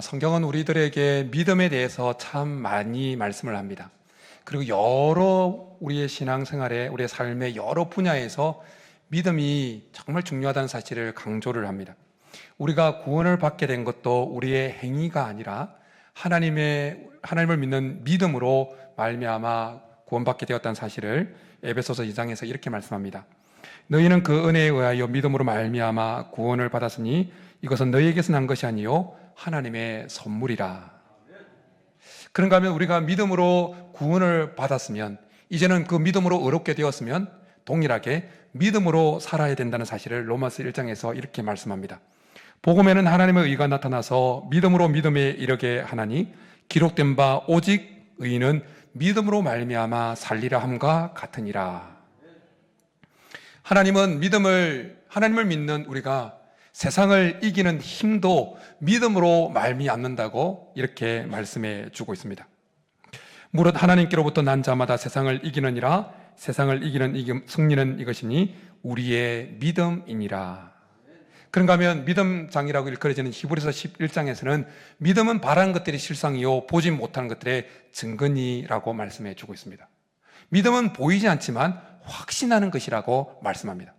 성경은 우리들에게 믿음에 대해서 참 많이 말씀을 합니다. 그리고 여러 우리의 신앙생활에, 우리의 삶의 여러 분야에서 믿음이 정말 중요하다는 사실을 강조를 합니다. 우리가 구원을 받게 된 것도 우리의 행위가 아니라 하나님을 믿는 믿음으로 말미암아 구원받게 되었다는 사실을 에베소서 2장에서 이렇게 말씀합니다. 너희는 그 은혜에 의하여 믿음으로 말미암아 구원을 받았으니 이것은 너희에게서 난 것이 아니요 하나님의 선물이라. 그런가 하면 우리가 믿음으로 구원을 받았으면, 이제는 그 믿음으로 의롭게 되었으면 동일하게 믿음으로 살아야 된다는 사실을 로마서 1장에서 이렇게 말씀합니다. 복음에는 하나님의 의가 나타나서 믿음으로 믿음에 이르게 하나니 기록된 바 오직 의인은 믿음으로 말미암아 살리라 함과 같으니라. 하나님을 믿는 우리가 세상을 이기는 힘도 믿음으로 말미암는다고 이렇게 말씀해 주고 있습니다. 무릇 하나님께로부터 난 자마다 세상을 이기느니라. 세상을 이기는 승리는 이것이니 우리의 믿음이니라. 그런가 하면 믿음장이라고 일컬어지는 히브리서 11장에서는 믿음은 바라는 것들이 실상이요 보지 못하는 것들의 증거니라고 말씀해 주고 있습니다. 믿음은 보이지 않지만 확신하는 것이라고 말씀합니다.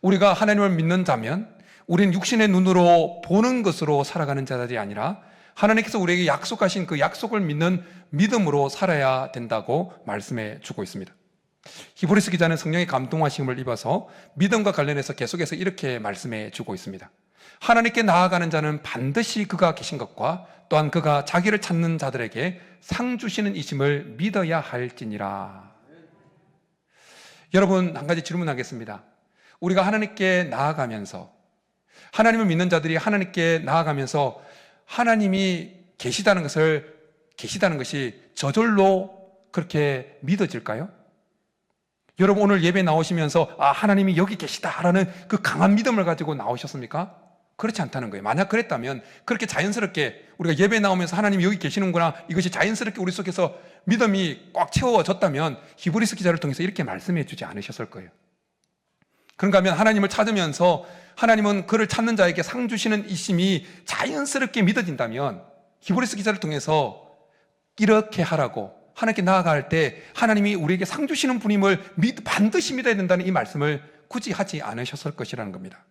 우리가 하나님을 믿는 자면 우리는 육신의 눈으로 보는 것으로 살아가는 자들이 아니라 하나님께서 우리에게 약속하신 그 약속을 믿는 믿음으로 살아야 된다고 말씀해 주고 있습니다. 히브리서 기자는 성령의 감동하심을 입어서 믿음과 관련해서 계속해서 이렇게 말씀해 주고 있습니다. 하나님께 나아가는 자는 반드시 그가 계신 것과 또한 그가 자기를 찾는 자들에게 상 주시는 이심을 믿어야 할지니라. 여러분, 한 가지 질문하겠습니다. 우리가 하나님께 나아가면서, 하나님을 믿는 자들이 하나님께 나아가면서 하나님이 계시다는 것이 저절로 그렇게 믿어질까요? 여러분, 오늘 예배 나오시면서 하나님이 여기 계시다라는 그 강한 믿음을 가지고 나오셨습니까? 그렇지 않다는 거예요. 만약 그랬다면 그렇게 자연스럽게 우리가 예배 나오면서 하나님이 여기 계시는구나, 이것이 자연스럽게 우리 속에서 믿음이 꽉 채워졌다면 히브리서 기자를 통해서 이렇게 말씀해 주지 않으셨을 거예요. 그런가 하면 하나님을 찾으면서 하나님은 그를 찾는 자에게 상 주시는 이심이 자연스럽게 믿어진다면 히브리서 기자를 통해서 이렇게 하라고, 하나님께 나아갈 때 하나님이 우리에게 상 주시는 분임을 반드시 믿어야 된다는 이 말씀을 굳이 하지 않으셨을 것이라는 겁니다.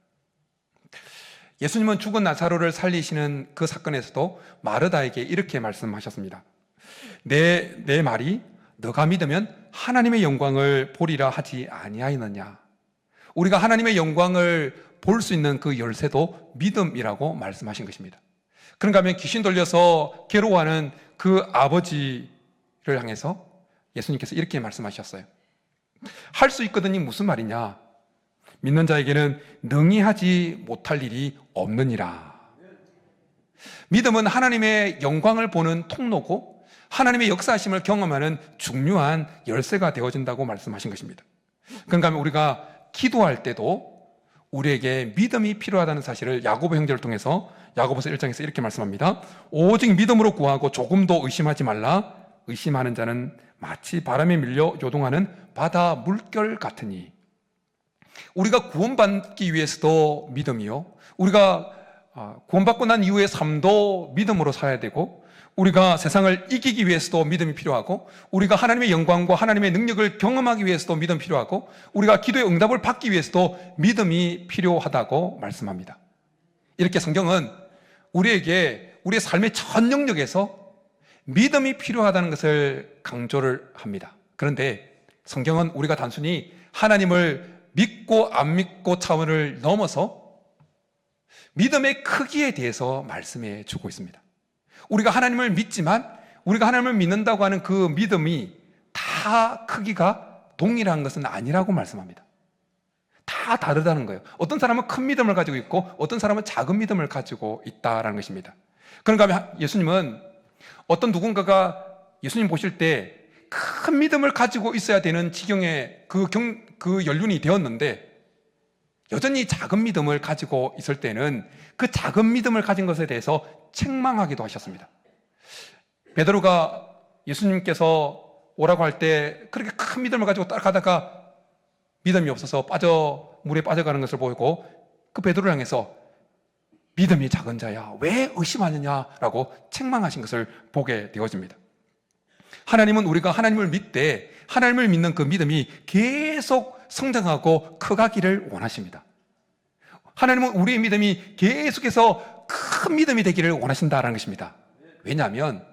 예수님은 죽은 나사로를 살리시는 그 사건에서도 마르다에게 이렇게 말씀하셨습니다. 내 말이 너가 믿으면 하나님의 영광을 보리라 하지 아니하였느냐. 우리가 하나님의 영광을 볼 수 있는 그 열쇠도 믿음이라고 말씀하신 것입니다. 그런가 하면 귀신 들려서 괴로워하는 그 아버지를 향해서 예수님께서 이렇게 말씀하셨어요. 할 수 있거든이 무슨 말이냐? 믿는 자에게는 능히 하지 못할 일이 없느니라. 믿음은 하나님의 영광을 보는 통로고 하나님의 역사하심을 경험하는 중요한 열쇠가 되어진다고 말씀하신 것입니다. 그런가 하면 우리가 기도할 때도 우리에게 믿음이 필요하다는 사실을 야고보 형제를 통해서 야고보서 1장에서 이렇게 말씀합니다. 오직 믿음으로 구하고 조금도 의심하지 말라. 의심하는 자는 마치 바람에 밀려 요동하는 바다 물결 같으니. 우리가 구원받기 위해서도 믿음이요, 우리가 구원받고 난 이후의 삶도 믿음으로 살아야 되고, 우리가 세상을 이기기 위해서도 믿음이 필요하고, 우리가 하나님의 영광과 하나님의 능력을 경험하기 위해서도 믿음이 필요하고, 우리가 기도의 응답을 받기 위해서도 믿음이 필요하다고 말씀합니다. 이렇게 성경은 우리에게 우리의 삶의 전 영역에서 믿음이 필요하다는 것을 강조를 합니다. 그런데 성경은 우리가 단순히 하나님을 믿고 안 믿고 차원을 넘어서 믿음의 크기에 대해서 말씀해 주고 있습니다. 우리가 하나님을 믿지만 우리가 하나님을 믿는다고 하는 그 믿음이 다 크기가 동일한 것은 아니라고 말씀합니다. 다 다르다는 거예요. 어떤 사람은 큰 믿음을 가지고 있고 어떤 사람은 작은 믿음을 가지고 있다라는 것입니다. 그런가 하면 예수님은 어떤 누군가가 예수님 보실 때 큰 믿음을 가지고 있어야 되는 지경의 그 연륜이 되었는데 여전히 작은 믿음을 가지고 있을 때는 그 작은 믿음을 가진 것에 대해서 책망하기도 하셨습니다. 베드로가 예수님께서 오라고 할 때 그렇게 큰 믿음을 가지고 따라가다가 믿음이 없어서 물에 빠져가는 것을 보고 그 베드로를 향해서 믿음이 작은 자야, 왜 의심하느냐라고 책망하신 것을 보게 되어집니다. 하나님은 우리가 하나님을 믿되 하나님을 믿는 그 믿음이 계속 성장하고 커가기를 원하십니다. 하나님은 우리의 믿음이 계속해서 큰 믿음이 되기를 원하신다는 것입니다. 왜냐하면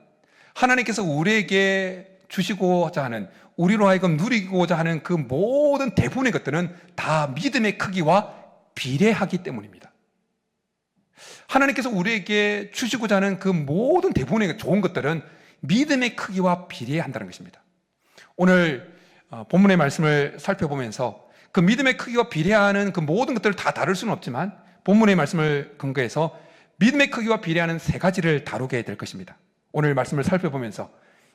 하나님께서 우리에게 주시고자 하는, 우리로 하여금 누리고자 하는 그 모든 대부분의 것들은 다 믿음의 크기와 비례하기 때문입니다. 하나님께서 우리에게 주시고자 하는 그 모든 대부분의 좋은 것들은 믿음의 크기와 비례한다는 것입니다. 오늘 본문의 말씀을 살펴보면서 그 믿음의 크기와 비례하는 그 모든 것들을 다 다룰 수는 없지만 본문의 말씀을 근거해서 믿음의 크기와 비례하는 세 가지를 다루게 될 것입니다. 오늘 말씀을 살펴보면서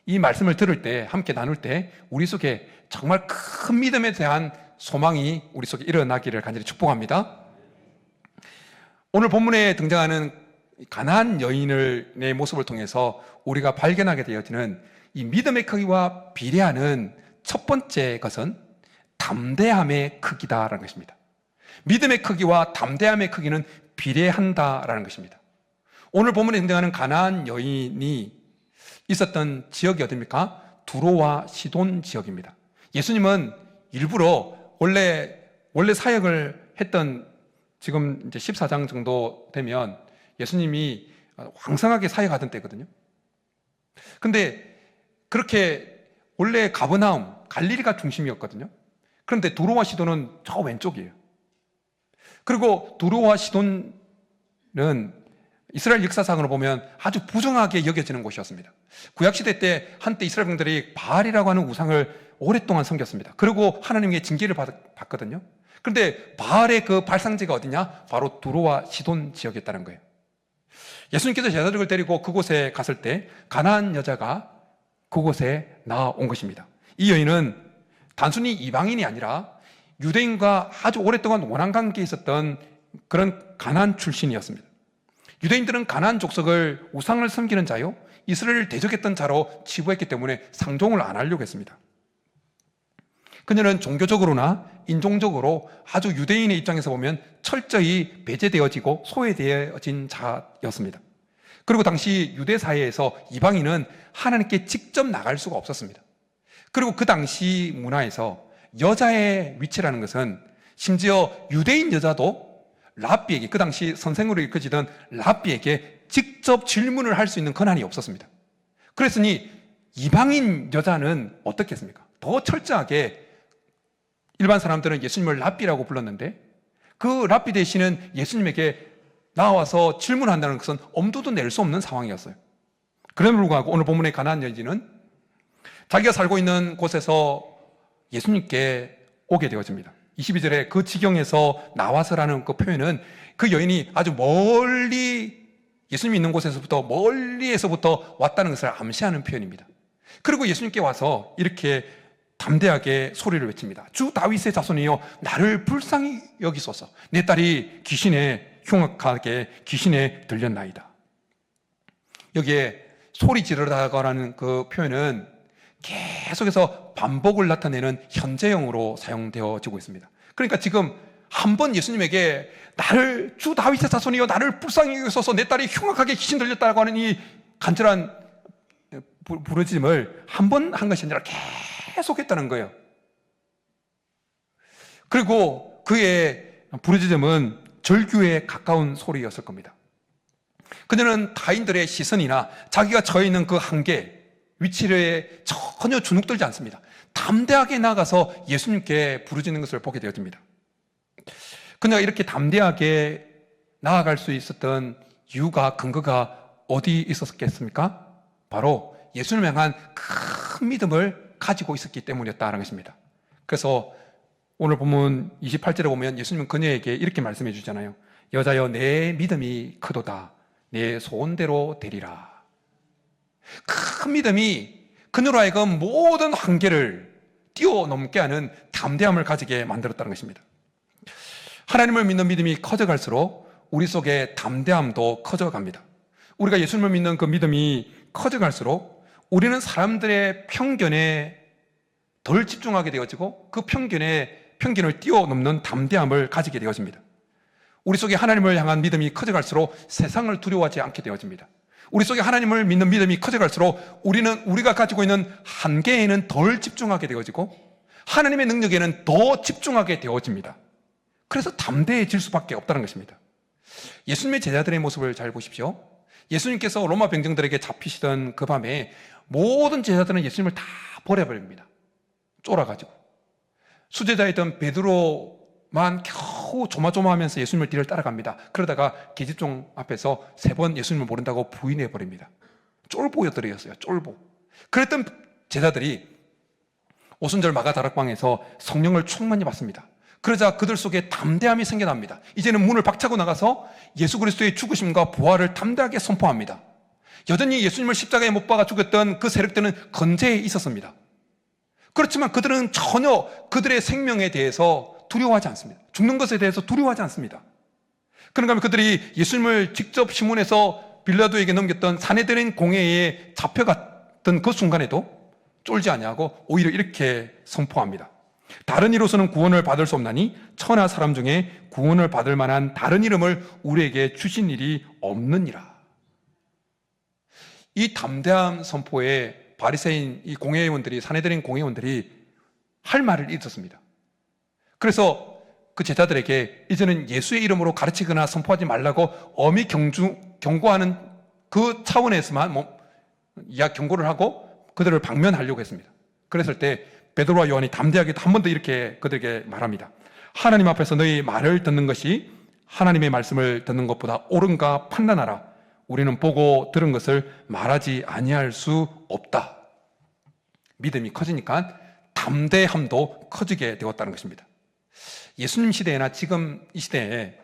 이 말씀을 들을 때, 함께 나눌 때 우리 속에 정말 큰 믿음에 대한 소망이 우리 속에 일어나기를 간절히 축복합니다. 오늘 본문에 등장하는 가나안 여인의 모습을 통해서 우리가 발견하게 되어지는 이 믿음의 크기와 비례하는 첫 번째 것은 담대함의 크기다라는 것입니다. 믿음의 크기와 담대함의 크기는 비례한다라는 것입니다. 오늘 본문에 등장하는 가나안 여인이 있었던 지역이 어디입니까? 두로와 시돈 지역입니다. 예수님은 일부러 원래 사역을 했던, 지금 이제 14장 정도 되면 예수님이 왕성하게 사역하던 때거든요. 근데 그렇게 원래 가버나움, 갈릴리가 중심이었거든요. 그런데 두로와 시돈은 저 왼쪽이에요. 그리고 두로와 시돈은 이스라엘 역사상으로 보면 아주 부정하게 여겨지는 곳이었습니다. 구약시대 때 한때 이스라엘 백성들이 바알이라고 하는 우상을 오랫동안 섬겼습니다. 그리고 하나님의 징계를 받거든요. 그런데 바알의 그 발상지가 어디냐? 바로 두로와 시돈 지역이었다는 거예요. 예수님께서 제자들을 데리고 그곳에 갔을 때 가나안 여자가 그곳에 나온 것입니다. 이 여인은 단순히 이방인이 아니라 유대인과 아주 오랫동안 원한관계에 있었던 그런 가나안 출신이었습니다. 유대인들은 가나안 족속을 우상을 섬기는 자요, 이스라엘을 대적했던 자로 치부했기 때문에 상종을 안 하려고 했습니다. 그녀는 종교적으로나 인종적으로 아주 유대인의 입장에서 보면 철저히 배제되어지고 소외되어진 자였습니다. 그리고 당시 유대 사회에서 이방인은 하나님께 직접 나갈 수가 없었습니다. 그리고 그 당시 문화에서 여자의 위치라는 것은 심지어 유대인 여자도 랍비에게, 그 당시 선생으로 일컬어지던 랍비에게 직접 질문을 할 수 있는 권한이 없었습니다. 그랬으니 이방인 여자는 어떻게 했습니까? 더 철저하게 일반 사람들은 예수님을 랍비라고 불렀는데 그 랍비 대신은 예수님에게 나와서 질문한다는 것은 엄두도 낼 수 없는 상황이었어요. 그럼에도 불구하고 오늘 본문의 가나안 여인은 자기가 살고 있는 곳에서 예수님께 오게 되어집니다. 22절에 그 지경에서 나와서라는 그 표현은 그 여인이 아주 멀리, 예수님이 있는 곳에서부터 멀리에서부터 왔다는 것을 암시하는 표현입니다. 그리고 예수님께 와서 이렇게 담대하게 소리를 외칩니다. 주 다윗의 자손이여 나를 불쌍히 여기소서. 내 딸이 흉악하게 귀신에 들렸나이다. 여기에 소리 지르다가라는 그 표현은 계속해서 반복을 나타내는 현재형으로 사용되어지고 있습니다. 그러니까 지금 한 번 예수님에게 나를, 주 다윗의 자손이여 나를 불쌍히 여기소서, 내 딸이 흉악하게 귀신 들렸다고 하는 이 간절한 부르짖음을 한 번 한 것이 아니라 계속했다는 거예요. 그리고 그의 부르짖음은 절규에 가까운 소리였을 겁니다. 그녀는 타인들의 시선이나 자기가 처해 있는 그 한계, 위치에 전혀 주눅들지 않습니다. 담대하게 나가서 예수님께 부르짖는 것을 보게 되어집니다. 그녀가 이렇게 담대하게 나아갈 수 있었던 이유가, 근거가 어디 있었겠습니까? 바로 예수님을 향한 큰 믿음을 가지고 있었기 때문이었다는 것입니다. 그래서 오늘 본문 28절에 보면 예수님은 그녀에게 이렇게 말씀해 주잖아요. 여자여 내 믿음이 크도다. 내 소원대로 되리라. 큰 믿음이 그녀로 하여금 모든 한계를 뛰어넘게 하는 담대함을 가지게 만들었다는 것입니다. 하나님을 믿는 믿음이 커져갈수록 우리 속에 담대함도 커져갑니다. 우리가 예수님을 믿는 그 믿음이 커져갈수록 우리는 사람들의 편견에 덜 집중하게 되어지고 그 편견을 뛰어넘는 담대함을 가지게 되어집니다. 우리 속에 하나님을 향한 믿음이 커져갈수록 세상을 두려워하지 않게 되어집니다. 우리 속에 하나님을 믿는 믿음이 커져갈수록 우리가 가지고 있는 한계에는 덜 집중하게 되어지고 하나님의 능력에는 더 집중하게 되어집니다. 그래서 담대해질 수밖에 없다는 것입니다. 예수님의 제자들의 모습을 잘 보십시오. 예수님께서 로마 병정들에게 잡히시던 그 밤에 모든 제자들은 예수님을 다 버려버립니다. 쫄아가지고. 수제자였던 베드로만 겨우 조마조마하면서 예수님을 뒤를 따라갑니다. 그러다가 계집종 앞에서 3번 예수님을 모른다고 부인해버립니다. 쫄보들이었어요. 쫄보. 그랬던 제자들이 오순절 마가다락방에서 성령을 충만히 받습니다. 그러자 그들 속에 담대함이 생겨납니다. 이제는 문을 박차고 나가서 예수 그리스도의 죽으심과 부활을 담대하게 선포합니다. 여전히 예수님을 십자가에 못 박아 죽였던 그 세력들은 건재해 있었습니다. 그렇지만 그들은 전혀 그들의 생명에 대해서 두려워하지 않습니다. 죽는 것에 대해서 두려워하지 않습니다. 그런가 하면 그들이 예수님을 직접 시몬에서 빌라도에게 넘겼던 사내들인 공회에 잡혀갔던 그 순간에도 쫄지 아니하고 오히려 이렇게 선포합니다. 다른 이로서는 구원을 받을 수 없나니 천하 사람 중에 구원을 받을 만한 다른 이름을 우리에게 주신 일이 없느니라. 이 담대한 선포에 바리새인 이 공회의원들이, 사내들인 공회의원들이 할 말을 잊었습니다. 그래서 그 제자들에게 이제는 예수의 이름으로 가르치거나 선포하지 말라고 엄히 경고하는 그 차원에서만 경고를 하고 그들을 방면하려고 했습니다. 그랬을 때 베드로와 요한이 담대하게 한 번 더 이렇게 그들에게 말합니다. 하나님 앞에서 너희 말을 듣는 것이 하나님의 말씀을 듣는 것보다 옳은가 판단하라. 우리는 보고 들은 것을 말하지 아니할 수 없다. 믿음이 커지니까 담대함도 커지게 되었다는 것입니다. 예수님 시대나 지금 이 시대에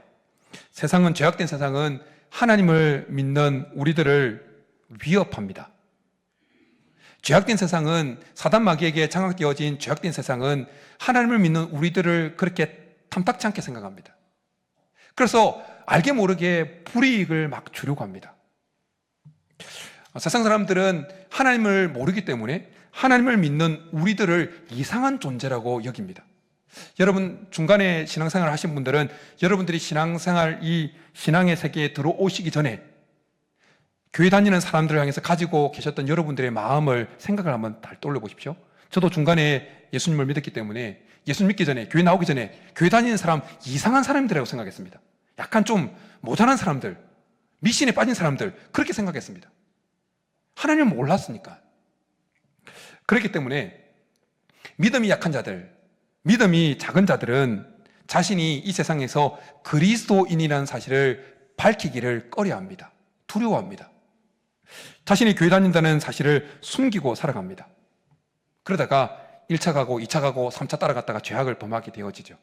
세상은, 죄악된 세상은 하나님을 믿는 우리들을 위협합니다. 죄악된 세상은, 사단 마귀에게 장악되어진 죄악된 세상은 하나님을 믿는 우리들을 그렇게 탐탁치 않게 생각합니다. 그래서 알게 모르게 불이익을 막 주려고 합니다. 세상 사람들은 하나님을 모르기 때문에 하나님을 믿는 우리들을 이상한 존재라고 여깁니다. 여러분 중간에 신앙생활을 하신 분들은 여러분들이 이 신앙의 세계에 들어오시기 전에 교회 다니는 사람들을 향해서 가지고 계셨던 여러분들의 마음을 생각을 한번 잘 떠올려 보십시오. 저도 중간에 예수님을 믿었기 때문에 예수님 믿기 전에, 교회 나오기 전에 교회 다니는 사람 이상한 사람들이라고 생각했습니다. 약간 좀 모자란 사람들, 미신에 빠진 사람들, 그렇게 생각했습니다. 하나님을 몰랐으니까. 그렇기 때문에 믿음이 약한 자들, 믿음이 작은 자들은 자신이 이 세상에서 그리스도인이라는 사실을 밝히기를 꺼려합니다. 두려워합니다. 자신이 교회 다닌다는 사실을 숨기고 살아갑니다. 그러다가 1차 가고 2차 가고 3차 따라갔다가 죄악을 범하게 되어지죠.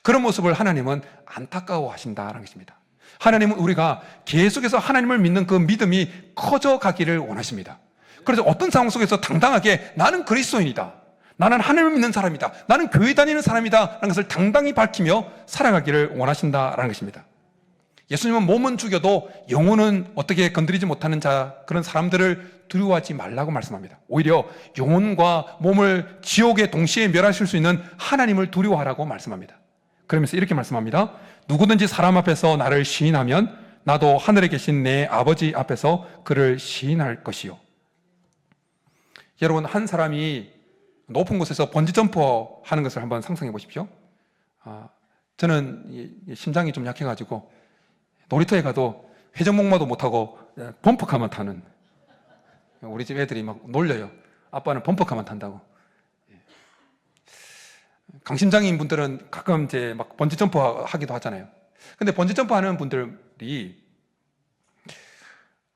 그런 모습을 하나님은 안타까워하신다는 것입니다. 하나님은 우리가 계속해서 하나님을 믿는 그 믿음이 커져가기를 원하십니다. 그래서 어떤 상황 속에서 당당하게 나는 그리스도인이다, 나는 하나님을 믿는 사람이다, 나는 교회 다니는 사람이다 라는 것을 당당히 밝히며 살아가기를 원하신다라는 것입니다. 예수님은 몸은 죽여도 영혼은 어떻게 건드리지 못하는 그런 사람들을 두려워하지 말라고 말씀합니다. 오히려 영혼과 몸을 지옥에 동시에 멸하실 수 있는 하나님을 두려워하라고 말씀합니다. 그러면서 이렇게 말씀합니다. 누구든지 사람 앞에서 나를 시인하면 나도 하늘에 계신 내 아버지 앞에서 그를 시인할 것이요. 여러분, 한 사람이 높은 곳에서 번지점프 하는 것을 한번 상상해 보십시오. 저는 심장이 좀 약해가지고 놀이터에 가도 회전목마도 못하고 범퍼카만 타는, 우리 집 애들이 막 놀려요. 아빠는 범퍼카만 탄다고. 강심장인 분들은 가끔 이제 막 번지점프 하기도 하잖아요. 근데 번지점프 하는 분들이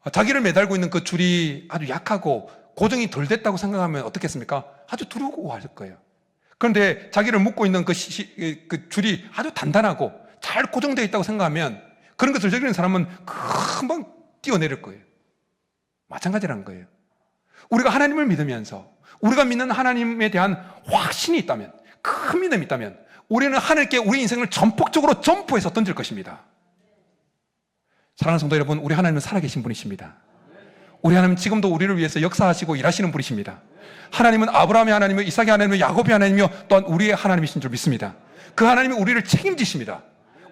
자기를 매달고 있는 그 줄이 아주 약하고 고정이 덜 됐다고 생각하면 어떻겠습니까? 아주 두려워할 거예요. 그런데 자기를 묶고 있는 그 줄이 아주 단단하고 잘 고정되어 있다고 생각하면 그런 것을 즐기는 사람은 금방 뛰어내릴 거예요. 마찬가지라는 거예요. 우리가 하나님을 믿으면서 우리가 믿는 하나님에 대한 확신이 있다면, 큰 믿음이 있다면 우리는 하늘께 우리 인생을 전폭적으로 점프해서 던질 것입니다. 사랑하는 성도 여러분, 우리 하나님은 살아계신 분이십니다. 우리 하나님은 지금도 우리를 위해서 역사하시고 일하시는 분이십니다. 하나님은 아브라함의 하나님이며 이삭의 하나님이며 야곱의 하나님이며 또한 우리의 하나님이신 줄 믿습니다. 그 하나님이 우리를 책임지십니다.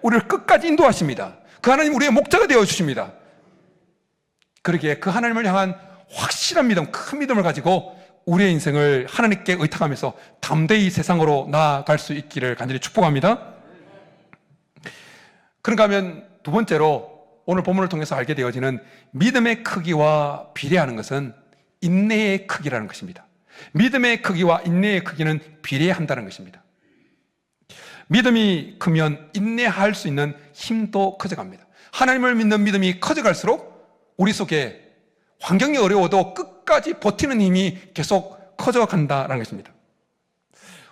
우리를 끝까지 인도하십니다. 그 하나님 우리의 목자가 되어주십니다. 그러기에 그 하나님을 향한 확실한 믿음, 큰 믿음을 가지고 우리의 인생을 하나님께 의탁하면서 담대히 세상으로 나아갈 수 있기를 간절히 축복합니다. 그런가 하면 두 번째로 오늘 본문을 통해서 알게 되어지는 믿음의 크기와 비례하는 것은 인내의 크기라는 것입니다. 믿음의 크기와 인내의 크기는 비례한다는 것입니다. 믿음이 크면 인내할 수 있는 힘도 커져갑니다. 하나님을 믿는 믿음이 커져갈수록 우리 속에 환경이 어려워도 끝까지 버티는 힘이 계속 커져간다는 것입니다.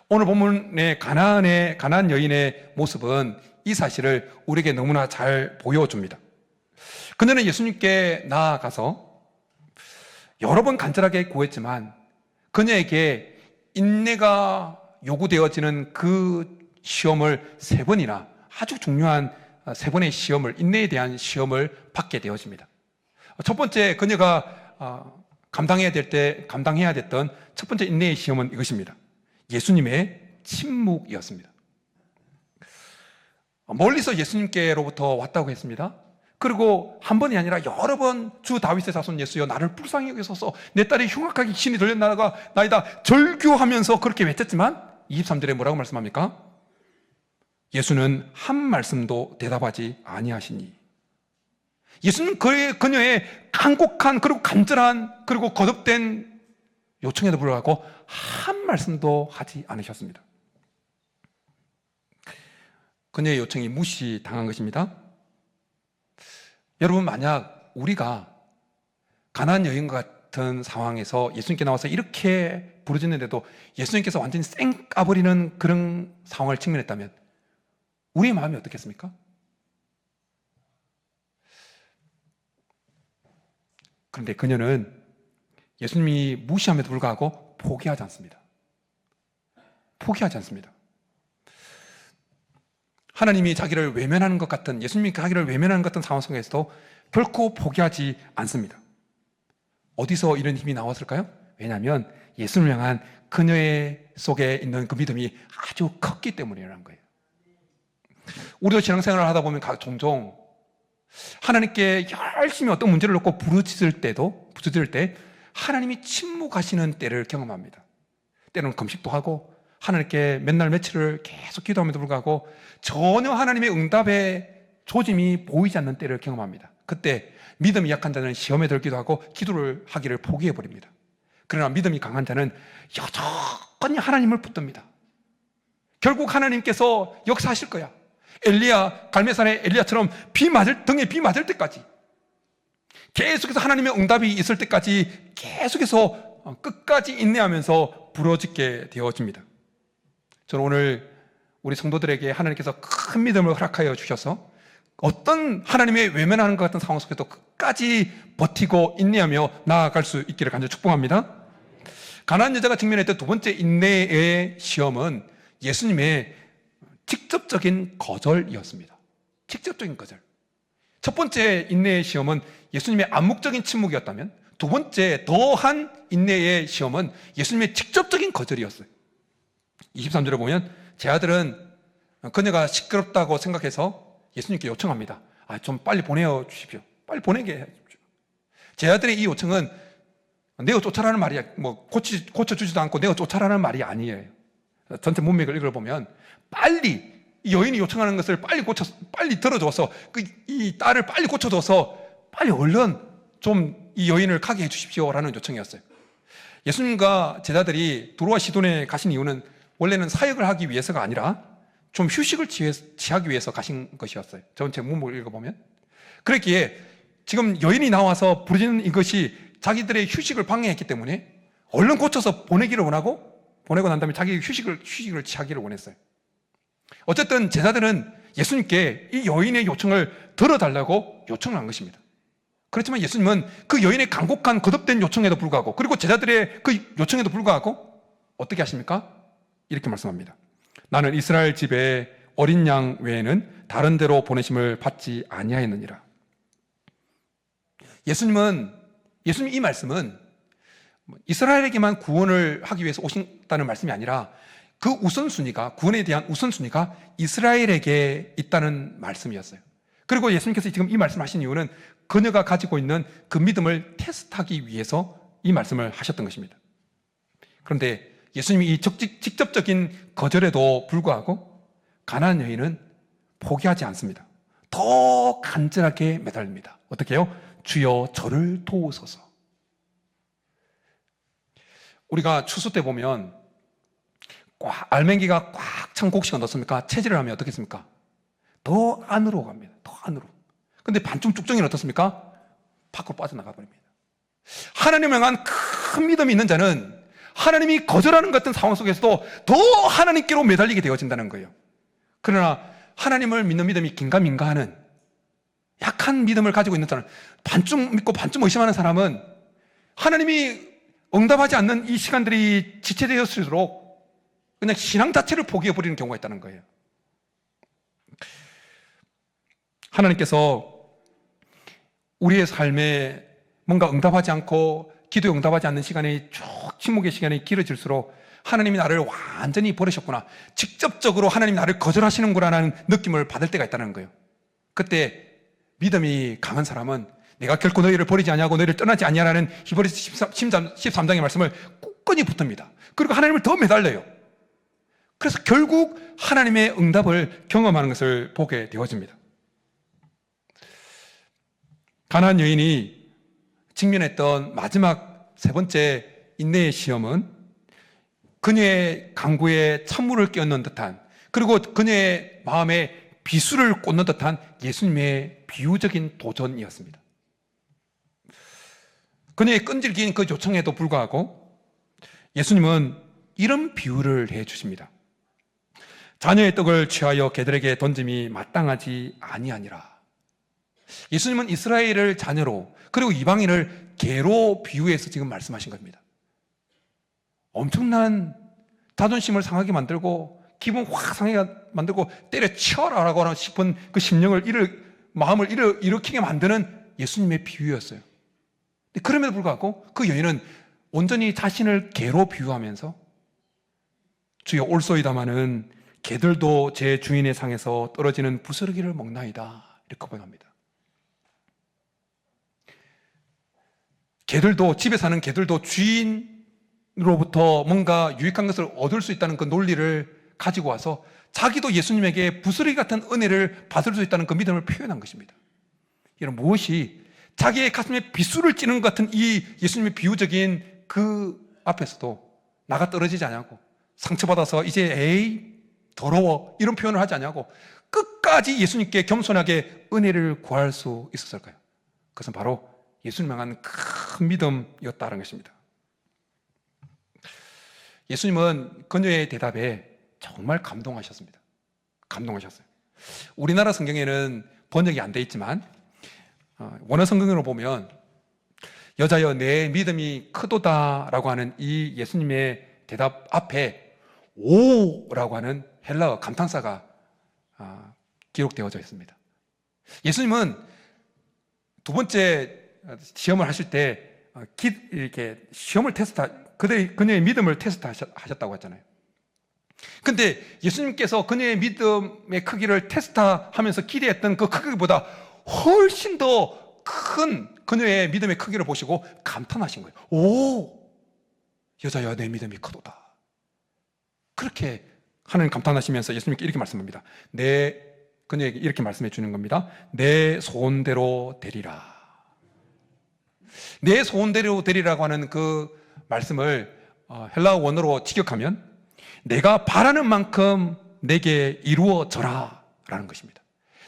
오늘 본문의 가나안 여인의 모습은 이 사실을 우리에게 너무나 잘 보여줍니다. 그녀는 예수님께 나아가서 여러 번 간절하게 구했지만 그녀에게 인내가 요구되어지는 그 시험을 3번이나 아주 중요한 3번의 시험을, 인내에 대한 시험을 받게 되어집니다. 첫 번째, 그녀가 감당해야 됐던 첫 번째 인내의 시험은 이것입니다. 예수님의 침묵이었습니다. 멀리서 예수님께로부터 왔다고 했습니다. 그리고 한 번이 아니라 여러 번 주 다윗의 자손 예수여 나를 불쌍히 여기소서, 내 딸이 흉악하게 신이 들려나이다 절규하면서 그렇게 외쳤지만 23절에 뭐라고 말씀합니까? 예수는 한 말씀도 대답하지 아니하시니. 예수는 그녀의 간곡한 그리고 간절한 그리고 거듭된 요청에도 불구하고 한 말씀도 하지 않으셨습니다. 그녀의 요청이 무시당한 것입니다. 여러분, 만약 우리가 가나안 여인 같은 상황에서 예수님께 나와서 이렇게 부르짖는데도 예수님께서 완전히 쌩 까버리는 그런 상황을 직면했다면 우리의 마음이 어떻겠습니까? 그런데 그녀는 예수님이 무시함에도 불구하고 포기하지 않습니다. 포기하지 않습니다. 하나님이 자기를 외면하는 것 같은, 예수님이 자기를 외면하는 것 같은 상황 속에서도 결코 포기하지 않습니다. 어디서 이런 힘이 나왔을까요? 왜냐하면 예수님을 향한 그녀의 속에 있는 그 믿음이 아주 컸기 때문이라는 거예요. 우리도 신앙생활을 하다 보면 종종 하나님께 열심히 어떤 문제를 놓고 부르짖을 때 하나님이 침묵하시는 때를 경험합니다. 때로는 금식도 하고 하나님께 맨날 며칠을 계속 기도함에도 불구하고 전혀 하나님의 응답의 조짐이 보이지 않는 때를 경험합니다. 그때 믿음이 약한 자는 시험에 들기도 하고 기도를 하기를 포기해버립니다. 그러나 믿음이 강한 자는 여전히 하나님을 붙듭니다. 결국 하나님께서 역사하실 거야. 갈멜산의 엘리야처럼 등에 비 맞을 때까지 계속해서 하나님의 응답이 있을 때까지 계속해서 끝까지 인내하면서 부르짖게 되어집니다. 저는 오늘 우리 성도들에게 하나님께서 큰 믿음을 허락하여 주셔서 어떤 하나님의 외면하는 것 같은 상황 속에도 끝까지 버티고 인내하며 나아갈 수 있기를 간절히 축복합니다. 가나안 여자가 직면했던 두 번째 인내의 시험은 예수님의 직접적인 거절이었습니다. 직접적인 거절. 첫 번째 인내의 시험은 예수님의 암묵적인 침묵이었다면 두 번째 더한 인내의 시험은 예수님의 직접적인 거절이었어요. 23절에 보면 제 아들은 그녀가 시끄럽다고 생각해서 예수님께 요청합니다. 좀 빨리 보내어 주십시오. 빨리 보내게 해 주십시오. 제 아들의 이 요청은 내어 쫓아라는 말이 고쳐주지도 않고 내어 쫓아라는 말이 아니에요. 전체 문맥을 읽어보면 빨리 이 여인이 요청하는 것을 빨리 들어줘서 이 딸을 빨리 고쳐줘서 빨리 얼른 좀 이 여인을 가게 해주십시오라는 요청이었어요. 예수님과 제자들이 두로와 시돈에 가신 이유는 원래는 사역을 하기 위해서가 아니라 좀 휴식을 취하기 위해서 가신 것이었어요. 전체 문맥을 읽어보면. 그랬기에 지금 여인이 나와서 부르짖는 이것이 자기들의 휴식을 방해했기 때문에 얼른 고쳐서 보내기를 원하고 보내고 난 다음에 자기 휴식을 취하기를 원했어요. 어쨌든 제자들은 예수님께 이 여인의 요청을 들어달라고 요청을 한 것입니다. 그렇지만 예수님은 그 여인의 간곡한 거듭된 요청에도 불구하고 그리고 제자들의 그 요청에도 불구하고 어떻게 하십니까? 이렇게 말씀합니다. 나는 이스라엘 집에 어린 양 외에는 다른 데로 보내심을 받지 아니하였느니라. 예수님 이 말씀은 이스라엘에게만 구원을 하기 위해서 오신다는 말씀이 아니라 그 우선순위가, 구원에 대한 우선순위가 이스라엘에게 있다는 말씀이었어요. 그리고 예수님께서 지금 이 말씀하신 이유는 그녀가 가지고 있는 그 믿음을 테스트하기 위해서 이 말씀을 하셨던 것입니다. 그런데 예수님이 이 직접적인 거절에도 불구하고 가나안 여인은 포기하지 않습니다. 더 간절하게 매달립니다. 어떻게 해요? 주여 저를 도우소서. 우리가 추수 때 보면 알맹이가 꽉 찬 곡식은 어떻습니까? 채질을 하면 어떻겠습니까? 더 안으로 갑니다. 더 안으로. 근데 반쯤 쭉정이는 어떻습니까? 밖으로 빠져나가 버립니다. 하나님을 향한 큰 믿음이 있는 자는 하나님이 거절하는 것 같은 상황 속에서도 더 하나님께로 매달리게 되어진다는 거예요. 그러나 하나님을 믿는 믿음이 긴가민가하는 약한 믿음을 가지고 있는 사람, 반쯤 믿고 반쯤 의심하는 사람은 하나님이 응답하지 않는 이 시간들이 지체되었을수록 그냥 신앙 자체를 포기해버리는 경우가 있다는 거예요. 하나님께서 우리의 삶에 뭔가 응답하지 않고 기도에 응답하지 않는 시간이 쭉 침묵의 시간이 길어질수록 하나님이 나를 완전히 버리셨구나, 직접적으로 하나님이 나를 거절하시는구나라는 느낌을 받을 때가 있다는 거예요. 그때 믿음이 강한 사람은 내가 결코 너희를 버리지 아니하고 너희를 떠나지 아니하라는 히브리서 13장의 말씀을 굳건히 붙듭니다. 그리고 하나님을 더 매달려요. 그래서 결국 하나님의 응답을 경험하는 것을 보게 되어집니다. 가나안 여인이 직면했던 마지막 세 번째 인내의 시험은 그녀의 강구에 찬물을 끼얹는 듯한, 그리고 그녀의 마음에 비수를 꽂는 듯한 예수님의 비유적인 도전이었습니다. 그녀의 끈질긴 그 요청에도 불구하고 예수님은 이런 비유를 해주십니다. 자녀의 떡을 취하여 개들에게 던짐이 마땅하지 아니하니라. 예수님은 이스라엘을 자녀로, 그리고 이방인을 개로 비유해서 지금 말씀하신 겁니다. 엄청난 자존심을 상하게 만들고 기분 확 상하게 만들고 때려치워라라고 싶은 그 마음을 일으키게 만드는 예수님의 비유였어요. 그럼에도 불구하고 그 여인은 온전히 자신을 개로 비유하면서 주여 올소이다마는 개들도 제 주인의 상에서 떨어지는 부스러기를 먹나이다, 이렇게 고백합니다. 개들도, 집에 사는 개들도 주인으로부터 뭔가 유익한 것을 얻을 수 있다는 그 논리를 가지고 와서 자기도 예수님에게 부스러기 같은 은혜를 받을 수 있다는 그 믿음을 표현한 것입니다. 이런 무엇이 자기의 가슴에 비수를 찌는 것 같은 이 예수님의 비유적인 그 앞에서도 나가 떨어지지 않냐고, 상처받아서 이제 에이 더러워 이런 표현을 하지 않냐고 끝까지 예수님께 겸손하게 은혜를 구할 수 있었을까요? 그것은 바로 예수님 향한 큰 믿음이었다는 것입니다. 예수님은 그녀의 대답에 정말 감동하셨습니다. 감동하셨어요. 우리나라 성경에는 번역이 안 돼 있지만 원어 성경으로 보면 여자여 내 믿음이 크도다라고 하는 이 예수님의 대답 앞에 오라고 하는 헬라어 감탄사가 기록되어져 있습니다. 예수님은 두 번째 시험을 하실 때 이렇게 시험을 그녀의 믿음을 테스트하셨다고 했잖아요. 근데 예수님께서 그녀의 믿음의 크기를 테스트하면서 기대했던 그 크기보다 훨씬 더 큰 그녀의 믿음의 크기를 보시고 감탄하신 거예요. 오, 여자여 내 믿음이 크도다. 그렇게 하나님 감탄하시면서 예수님께 이렇게 말씀합니다. 그녀에게 이렇게 말씀해 주는 겁니다. 내 소원대로 되리라. 내 소원대로 되리라고 하는 그 말씀을 헬라어 원어로 직역하면 내가 바라는 만큼 내게 이루어져라 라는 것입니다.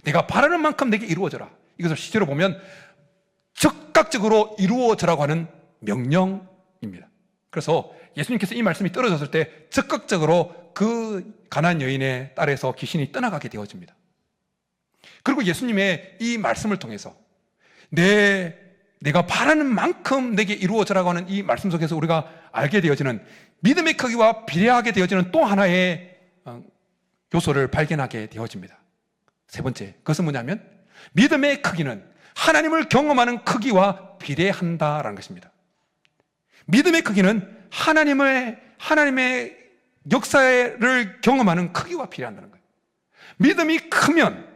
내가 바라는 만큼 내게 이루어져라. 이것을 실제로 보면 즉각적으로 이루어져라고 하는 명령입니다. 그래서 예수님께서 이 말씀이 떨어졌을 때 즉각적으로 그 가나안 여인의 딸에서 귀신이 떠나가게 되어집니다. 그리고 예수님의 이 말씀을 통해서 내가 바라는 만큼 내게 이루어져라고 하는 이 말씀 속에서 우리가 알게 되어지는 믿음의 크기와 비례하게 되어지는 또 하나의 요소를 발견하게 되어집니다. 세 번째, 그것은 뭐냐면 믿음의 크기는 하나님을 경험하는 크기와 비례한다라는 것입니다. 믿음의 크기는 하나님의 역사를 경험하는 크기와 필요한다는 거예요. 믿음이 크면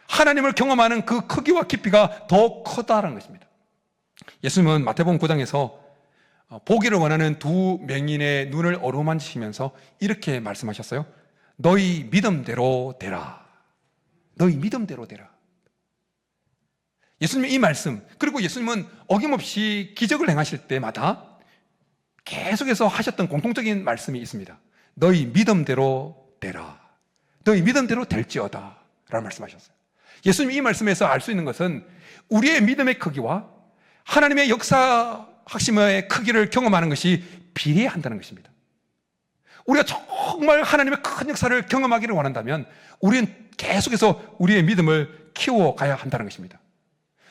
하나님을 경험하는 그 크기와 깊이가 더 커다라는 것입니다. 예수님은 마태복음 9장에서 보기를 원하는 두 맹인의 눈을 어루만지시면서 이렇게 말씀하셨어요. 너희 믿음대로 되라. 너희 믿음대로 되라. 예수님의 이 말씀, 그리고 예수님은 어김없이 기적을 행하실 때마다 계속해서 하셨던 공통적인 말씀이 있습니다. 너희 믿음대로 되라. 너희 믿음대로 될지어다 라는 말씀하셨어요. 예수님이 이 말씀에서 알 수 있는 것은 우리의 믿음의 크기와 하나님의 역사 핵심의 크기를 경험하는 것이 비례한다는 것입니다. 우리가 정말 하나님의 큰 역사를 경험하기를 원한다면 우리는 계속해서 우리의 믿음을 키워가야 한다는 것입니다.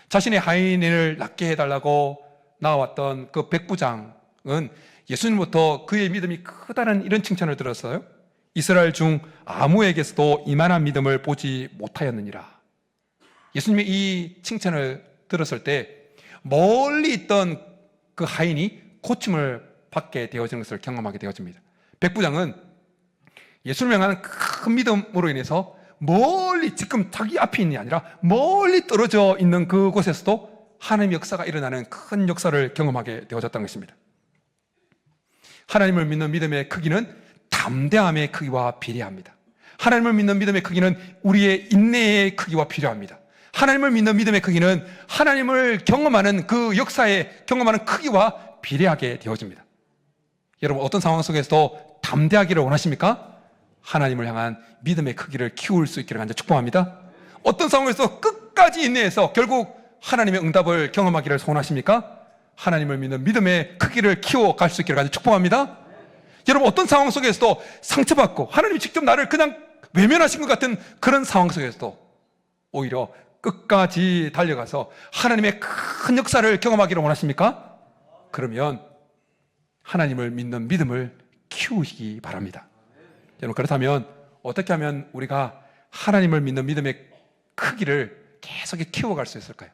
자신의 하인을 낫게 해달라고 나왔던 그 백부장은 예수님부터 그의 믿음이 크다는 이런 칭찬을 들었어요. 이스라엘 중 아무에게서도 이만한 믿음을 보지 못하였느니라. 예수님의 이 칭찬을 들었을 때 멀리 있던 그 하인이 고침을 받게 되어지는 것을 경험하게 되어집니다. 백부장은 예수님을 향한 큰 믿음으로 인해서 멀리, 지금 자기 앞에 있는 게 아니라 멀리 떨어져 있는 그곳에서도 하나님의 역사가 일어나는 큰 역사를 경험하게 되어졌다는 것입니다. 하나님을 믿는 믿음의 크기는 담대함의 크기와 비례합니다. 하나님을 믿는 믿음의 크기는 우리의 인내의 크기와 필요합니다. 하나님을 믿는 믿음의 크기는 하나님을 경험하는 그 역사에 경험하는 크기와 비례하게 되어집니다. 여러분, 어떤 상황 속에서도 담대하기를 원하십니까? 하나님을 향한 믿음의 크기를 키울 수 있기를 간절히 축복합니다. 어떤 상황에서 끝까지 인내해서 결국 하나님의 응답을 경험하기를 소원하십니까? 하나님을 믿는 믿음의 크기를 키워갈 수 있기를 간절히 축복합니다. 여러분, 어떤 상황 속에서도 상처받고 하나님이 직접 나를 그냥 외면하신 것 같은 그런 상황 속에서도 오히려 끝까지 달려가서 하나님의 큰 역사를 경험하기를 원하십니까? 그러면 하나님을 믿는 믿음을 키우시기 바랍니다. 여러분, 그렇다면 어떻게 하면 우리가 하나님을 믿는 믿음의 크기를 계속 키워갈 수 있을까요?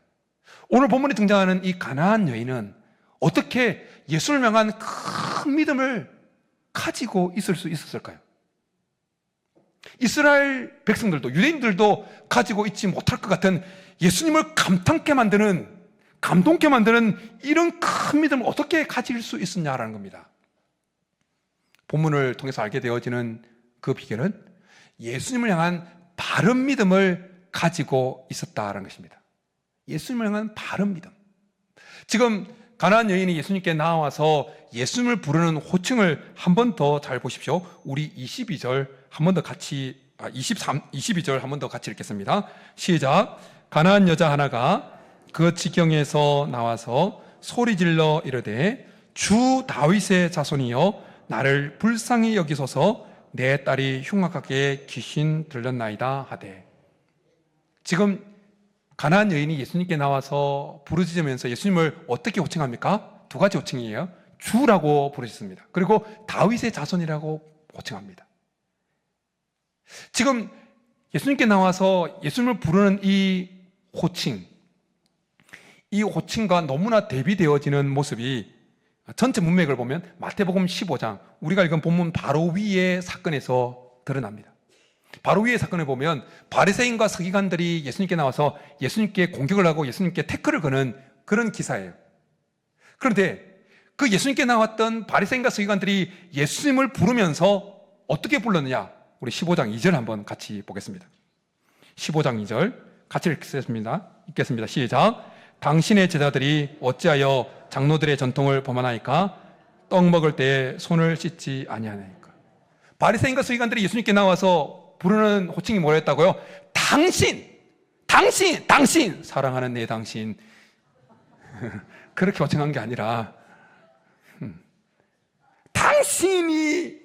오늘 본문에 등장하는 이 가나안 여인은 어떻게 예수를 향한 큰 믿음을 가지고 있을 수 있었을까요? 이스라엘 백성들도, 유대인들도 가지고 있지 못할 것 같은 예수님을 감탄케 만드는, 감동케 만드는 이런 큰 믿음을 어떻게 가질 수 있었냐라는 겁니다. 본문을 통해서 알게 되어지는 그 비결은 예수님을 향한 바른 믿음을 가지고 있었다는 것입니다. 예수님을 향한 바른 믿음. 지금 가나안 여인이 예수님께 나와서 예수님을 부르는 호칭을 한 번 더 잘 보십시오. 우리 22절 한 번 더 같이, 22절 한 번 더 같이 읽겠습니다. 시작. 가나안 여자 하나가 그 지경에서 나와서 소리질러 이르되 주 다윗의 자손이여 나를 불쌍히 여기소서 내 딸이 흉악하게 귀신 들렸나이다 하되. 지금 가나안 여인이 예수님께 나와서 부르짖으면서 예수님을 어떻게 호칭합니까? 두 가지 호칭이에요. 주라고 부르짖습니다. 그리고 다윗의 자손이라고 호칭합니다. 지금 예수님께 나와서 예수님을 부르는 이 호칭과 너무나 대비되어지는 모습이 전체 문맥을 보면 마태복음 15장, 우리가 읽은 본문 바로 위의 사건에서 드러납니다. 바로 위의 사건을 보면 바리새인과 서기관들이 예수님께 나와서 예수님께 공격을 하고 예수님께 태클을 거는 그런 기사예요. 그런데 그 예수님께 나왔던 바리새인과 서기관들이 예수님을 부르면서 어떻게 불렀느냐? 우리 15장 2절 한번 같이 보겠습니다. 15장 2절 같이 읽겠습니다. 시작. 당신의 제자들이 어찌하여 장로들의 전통을 범하나이까? 떡 먹을 때에 손을 씻지 아니하나이까? 바리새인과 서기관들이 예수님께 나와서 부르는 호칭이 뭐였다고요? 당신! 사랑하는 내 당신. 그렇게 호칭한 게 아니라 당신이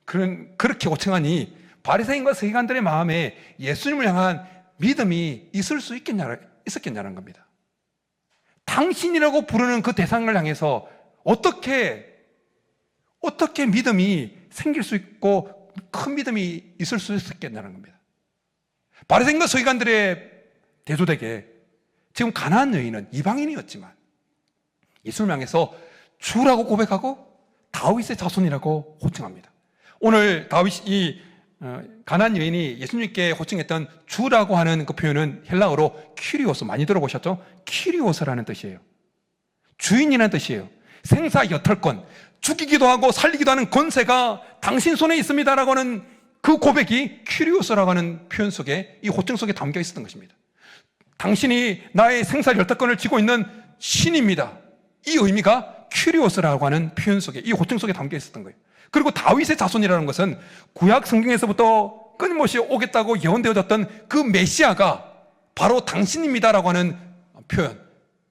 그렇게 호칭하니 바리새인과 서기관들의 마음에 예수님을 향한 믿음이 있었겠냐는 겁니다. 당신이라고 부르는 그 대상을 향해서 어떻게 믿음이 생길 수 있고 큰 믿음이 있을 수 있었겠냐는 겁니다. 바리새인과 서기관들의 대조되게 지금 가나안 여인은 이방인이었지만 예수님을 향해서 주라고 고백하고 다윗의 자손이라고 호칭합니다. 오늘 다윗이 가나안 여인이 예수님께 호칭했던 주라고 하는 그 표현은 헬라어로 퀴리오스, 많이 들어보셨죠? 퀴리오스라는 뜻이에요. 주인이라는 뜻이에요. 생사여탈권, 죽이기도 하고 살리기도 하는 권세가 당신 손에 있습니다라고 하는 그 고백이 퀴리오스라고 하는 표현 속에, 이 호칭 속에 담겨 있었던 것입니다. 당신이 나의 생사여탈권을 쥐고 있는 신입니다. 이 의미가 퀴리오스라고 하는 표현 속에, 이 호칭 속에 담겨 있었던 거예요. 그리고 다윗의 자손이라는 것은 구약 성경에서부터 끊임없이 오겠다고 예언되어졌던 그 메시아가 바로 당신입니다라고 하는 표현,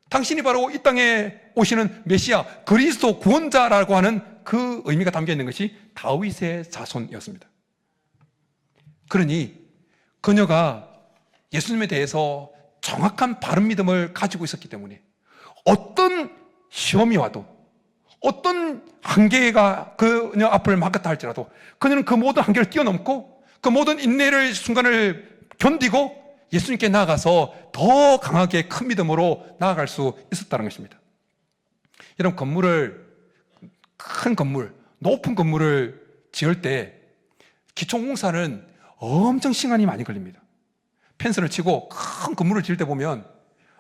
당신이 바로 이 땅에 오시는 메시아, 그리스도 구원자라고 하는 그 의미가 담겨 있는 것이 다윗의 자손이었습니다. 그러니 그녀가 예수님에 대해서 정확한 바른 믿음을 가지고 있었기 때문에 어떤 시험이 와도, 어떤 한계가 그녀 앞을 막았다 할지라도 그녀는 그 모든 한계를 뛰어넘고 그 모든 인내를 순간을 견디고 예수님께 나아가서 더 강하게 큰 믿음으로 나아갈 수 있었다는 것입니다. 여러분, 큰 건물, 높은 건물을 지을 때 기초공사는 엄청 시간이 많이 걸립니다. 펜스를 치고 큰 건물을 지을 때 보면,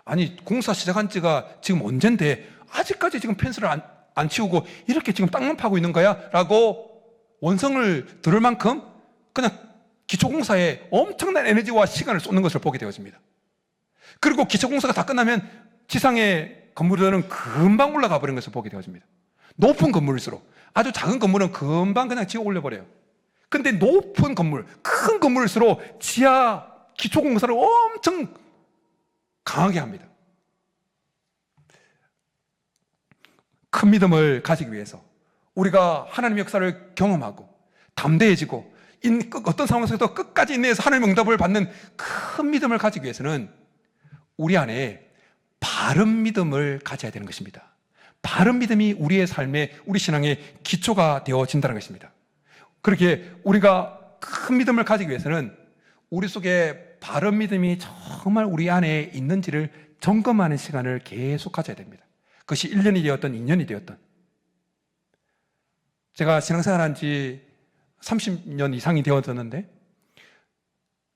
아니 공사 시작한 지가 지금 언젠데 아직까지 지금 펜스를 안 치우고 이렇게 지금 땅만 파고 있는 거야? 라고 원성을 들을 만큼 그냥 기초공사에 엄청난 에너지와 시간을 쏟는 것을 보게 되어집니다. 그리고 기초공사가 다 끝나면 지상의 건물들은 금방 올라가 버리는 것을 보게 되어집니다. 높은 건물일수록, 아주 작은 건물은 금방 그냥 지어 올려버려요. 근데 높은 건물, 큰 건물일수록 지하 기초공사를 엄청 강하게 합니다. 큰 믿음을 가지기 위해서 우리가 하나님의 역사를 경험하고 담대해지고 어떤 상황 속에서 끝까지 인내해서 하나님의 응답을 받는 큰 믿음을 가지기 위해서는 우리 안에 바른 믿음을 가져야 되는 것입니다. 바른 믿음이 우리의 삶에, 우리 신앙의 기초가 되어진다는 것입니다. 그렇게 우리가 큰 믿음을 가지기 위해서는 우리 속에 바른 믿음이 정말 우리 안에 있는지를 점검하는 시간을 계속 가져야 됩니다. 그것이 1년이 되었던 2년이 되었던, 제가 신앙생활한 지 30년 이상이 되었었는데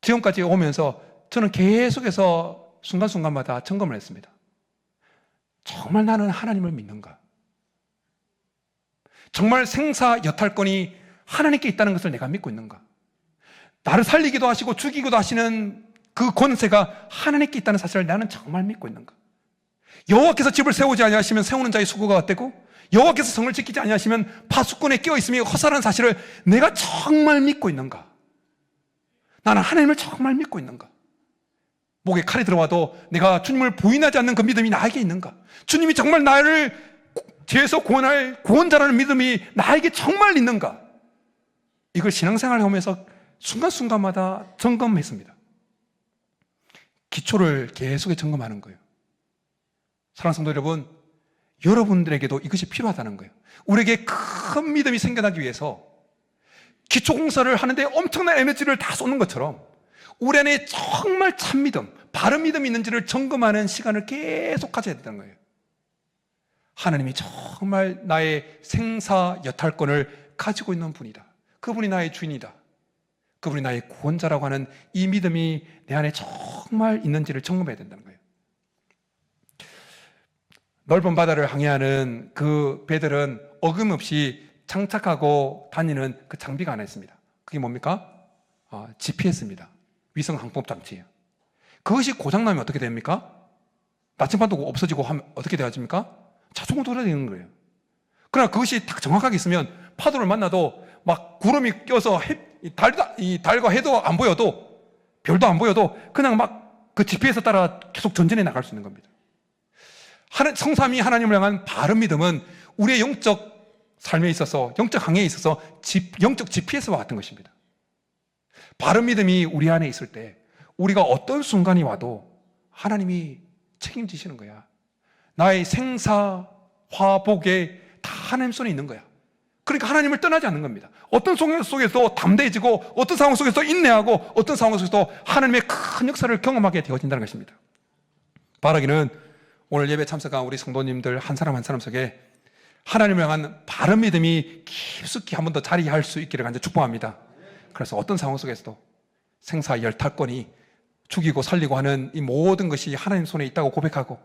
지금까지 오면서 저는 계속해서 순간순간마다 점검을 했습니다. 정말 나는 하나님을 믿는가? 정말 생사여탈권이 하나님께 있다는 것을 내가 믿고 있는가? 나를 살리기도 하시고 죽이기도 하시는 그 권세가 하나님께 있다는 사실을 나는 정말 믿고 있는가? 여호와께서 집을 세우지 아니하시면 세우는 자의 수고가 헛되고 여호와께서 성을 지키지 아니하시면 파수꾼에 끼어있음이 허사라는 사실을 내가 정말 믿고 있는가? 나는 하나님을 정말 믿고 있는가? 목에 칼이 들어와도 내가 주님을 부인하지 않는 그 믿음이 나에게 있는가? 주님이 정말 나를 죄에서 구원할 구원자라는 믿음이 나에게 정말 있는가? 이걸 신앙생활을 하면서 순간순간마다 점검했습니다. 기초를 계속 점검하는 거예요. 사랑하는 성도 여러분, 여러분들에게도 이것이 필요하다는 거예요. 우리에게 큰 믿음이 생겨나기 위해서 기초공사를 하는데 엄청난 에너지를 다 쏟는 것처럼 우리 안에 정말 참 믿음, 바른 믿음이 있는지를 점검하는 시간을 계속 가져야 된다는 거예요. 하나님이 정말 나의 생사여탈권을 가지고 있는 분이다. 그분이 나의 주인이다. 그분이 나의 구원자라고 하는 이 믿음이 내 안에 정말 있는지를 점검해야 된다는 거예요. 넓은 바다를 항해하는 그 배들은 어김없이 장착하고 다니는 그 장비가 하나 있습니다. 그게 뭡니까? GPS입니다. 위성 항법 장치예요. 그것이 고장나면 어떻게 됩니까? 나침반도 없어지고 하면 어떻게 되어집니까? 자동으로 돌아다니는 거예요. 그러나 그것이 딱 정확하게 있으면 파도를 만나도 막 구름이 껴서 달과 해도 안 보여도, 별도 안 보여도 그냥 막 그 GPS 따라 계속 전진해 나갈 수 있는 겁니다. 성삼위 하나님을 향한 바른 믿음은 우리의 영적 삶에 있어서, 영적 항해에 있어서 영적 GPS와 같은 것입니다. 바른 믿음이 우리 안에 있을 때 우리가 어떤 순간이 와도 하나님이 책임지시는 거야. 나의 생사, 화복에 다 하나님 손에 있는 거야. 그러니까 하나님을 떠나지 않는 겁니다. 어떤 상황 속에서 담대해지고 어떤 상황 속에서 인내하고 어떤 상황 속에서 하나님의 큰 역사를 경험하게 되어진다는 것입니다. 바라기는 오늘 예배 참석한 우리 성도님들 한 사람 한 사람 속에 하나님을 향한 바른 믿음이 깊숙이 한 번 더 자리할 수 있기를 간절히 축복합니다. 그래서 어떤 상황 속에서도 생사 열탈권이 죽이고 살리고 하는 이 모든 것이 하나님 손에 있다고 고백하고,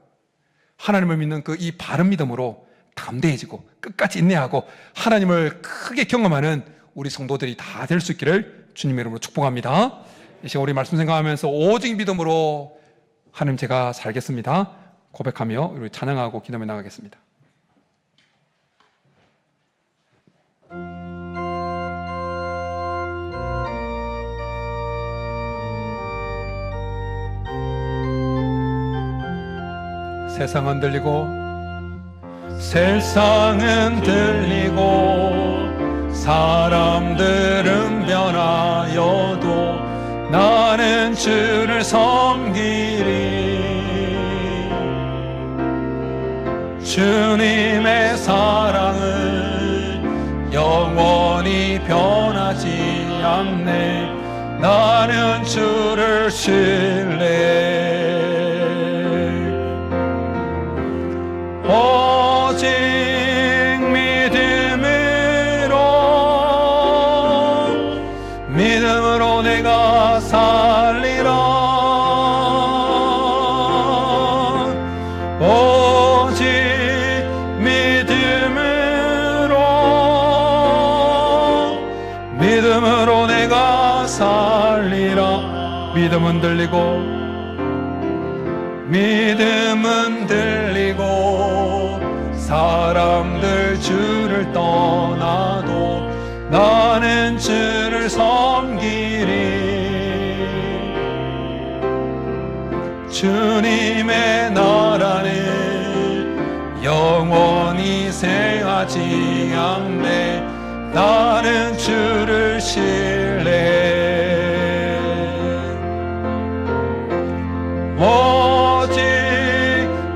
하나님을 믿는 그 이 바른 믿음으로 담대해지고 끝까지 인내하고 하나님을 크게 경험하는 우리 성도들이 다 될 수 있기를 주님의 이름으로 축복합니다. 이 시간 우리 말씀 생각하면서 오직 믿음으로 하나님 제가 살겠습니다 고백하며 우리 찬양하고 기도해 나가겠습니다. 세상은 들리고 사람들은 변하여도 나는 주를 섬기리. 주님의 사랑은 영원히 변하지 않네. 나는 주를 신뢰. 오직 믿음으로 내가 살리라. 오직 믿음으로 내가 살리라. 믿음은 들리고 사람들 주를 떠나도 나는 주를 섬기리. 주님의 나라는 영원히 쇠하지 않네. 나는 주를 신뢰. 오직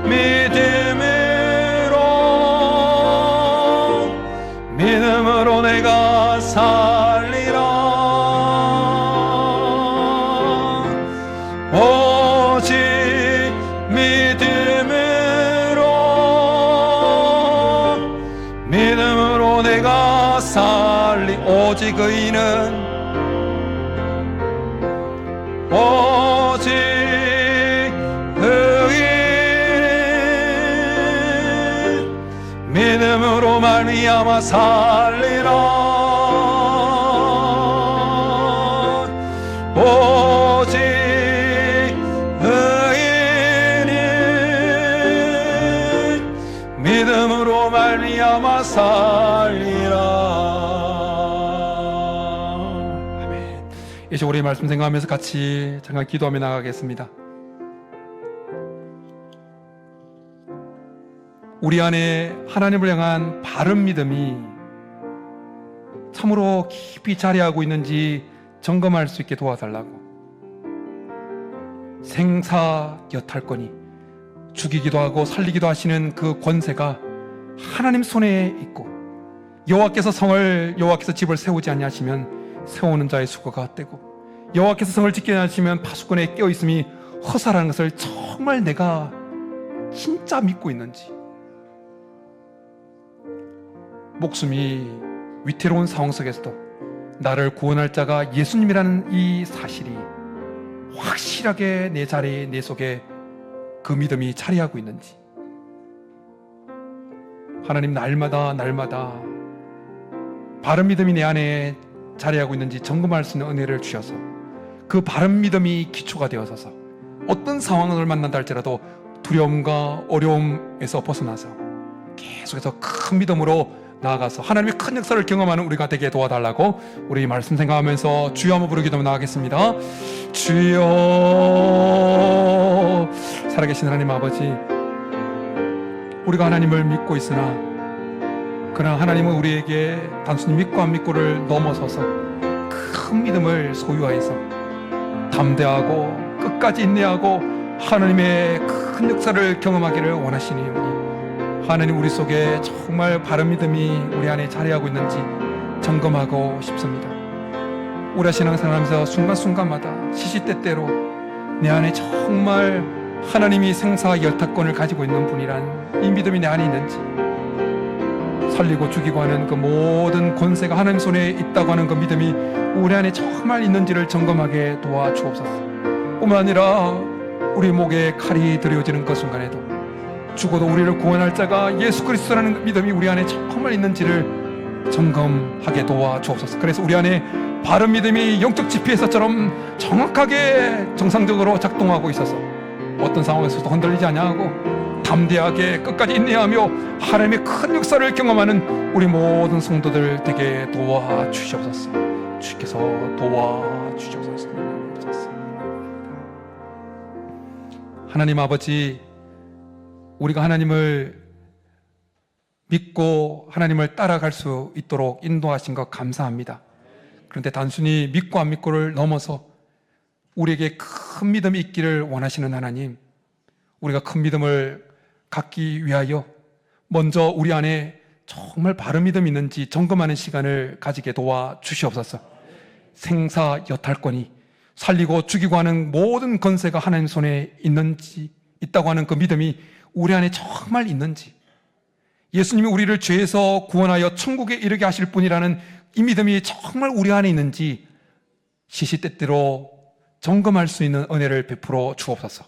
믿음으로 내가 살리라. 오직 믿음으로 내가 살리. 오직 의인 믿음으로 말미암아 살리라. 오직 의인은 믿음으로 말미암아 살리라. 아멘. 이제 우리 말씀 생각하면서 같이 잠깐 기도하며 나가겠습니다. 우리 안에 하나님을 향한 바른 믿음이 참으로 깊이 자리하고 있는지 점검할 수 있게 도와달라고. 생사여탈권이 죽이기도 하고 살리기도 하시는 그 권세가 하나님 손에 있고, 여호와께서 집을 세우지 아니하시면 세우는 자의 수고가 헛되고, 여호와께서 성을 짓게 하시면 파수꾼에 깨어 있음이 허사라는 것을 정말 내가 진짜 믿고 있는지, 목숨이 위태로운 상황 속에서도 나를 구원할 자가 예수님이라는 이 사실이 확실하게 내 자리에, 내 속에 그 믿음이 자리하고 있는지, 하나님 날마다 바른 믿음이 내 안에 자리하고 있는지 점검할 수 있는 은혜를 주셔서 그 바른 믿음이 기초가 되어서서 어떤 상황을 만난다 할지라도 두려움과 어려움에서 벗어나서 계속해서 큰 믿음으로 나아가서 하나님의 큰 역사를 경험하는 우리가 되게 도와달라고 우리 말씀 생각하면서 주여 한번 부르기도 나가겠습니다. 주여. 살아계신 하나님 아버지, 우리가 하나님을 믿고 있으나 그러나 하나님은 우리에게 단순히 믿고 안 믿고를 넘어서서 큰 믿음을 소유하여서 담대하고 끝까지 인내하고 하나님의 큰 역사를 경험하기를 원하시니, 하나님 우리 속에 정말 바른 믿음이 우리 안에 자리하고 있는지 점검하고 싶습니다. 우리가 신앙생활하면서 순간순간마다 시시때때로 내 안에 정말 하나님이 생사 열타권을 가지고 있는 분이란 이 믿음이 내 안에 있는지, 살리고 죽이고 하는 그 모든 권세가 하나님 손에 있다고 하는 그 믿음이 우리 안에 정말 있는지를 점검하게 도와주옵소서. 뿐만 아니라 우리 목에 칼이 들여지는 그 순간에도 죽어도 우리를 구원할 자가 예수 그리스도라는 그 믿음이 우리 안에 정말 있는지를 점검하게 도와주옵소서. 그래서 우리 안에 바른 믿음이 영적 GPS처럼 정확하게 정상적으로 작동하고 있어서 어떤 상황에서도 흔들리지 아니하고 담대하게 끝까지 인내하며 하나님의 큰 역사를 경험하는 우리 모든 성도들 되게 도와주시옵소서. 주께서 도와주시옵소서. 하나님 아버지, 우리가 하나님을 믿고 하나님을 따라갈 수 있도록 인도하신 것 감사합니다. 그런데 단순히 믿고 안 믿고를 넘어서 우리에게 큰 믿음이 있기를 원하시는 하나님, 우리가 큰 믿음을 갖기 위하여 먼저 우리 안에 정말 바른 믿음이 있는지 점검하는 시간을 가지게 도와주시옵소서. 생사 여탈권이 살리고 죽이고 하는 모든 권세가 하나님 손에 있다고 하는 그 믿음이 우리 안에 정말 있는지, 예수님이 우리를 죄에서 구원하여 천국에 이르게 하실 분이라는 이 믿음이 정말 우리 안에 있는지 시시때때로 점검할 수 있는 은혜를 베풀어 주옵소서.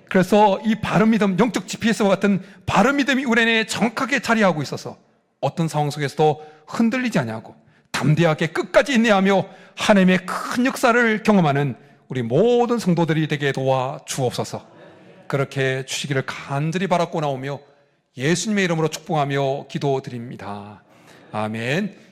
그래서 이 바른 믿음, 영적 GPS와 같은 바른 믿음이 우리 안에 정확하게 자리하고 있어서 어떤 상황 속에서도 흔들리지 아니하고 담대하게 끝까지 인내하며 하나님의 큰 역사를 경험하는 우리 모든 성도들이 되게 도와주옵소서. 그렇게 주시기를 간절히 바라고 나오며 예수님의 이름으로 축복하며 기도드립니다. 아멘.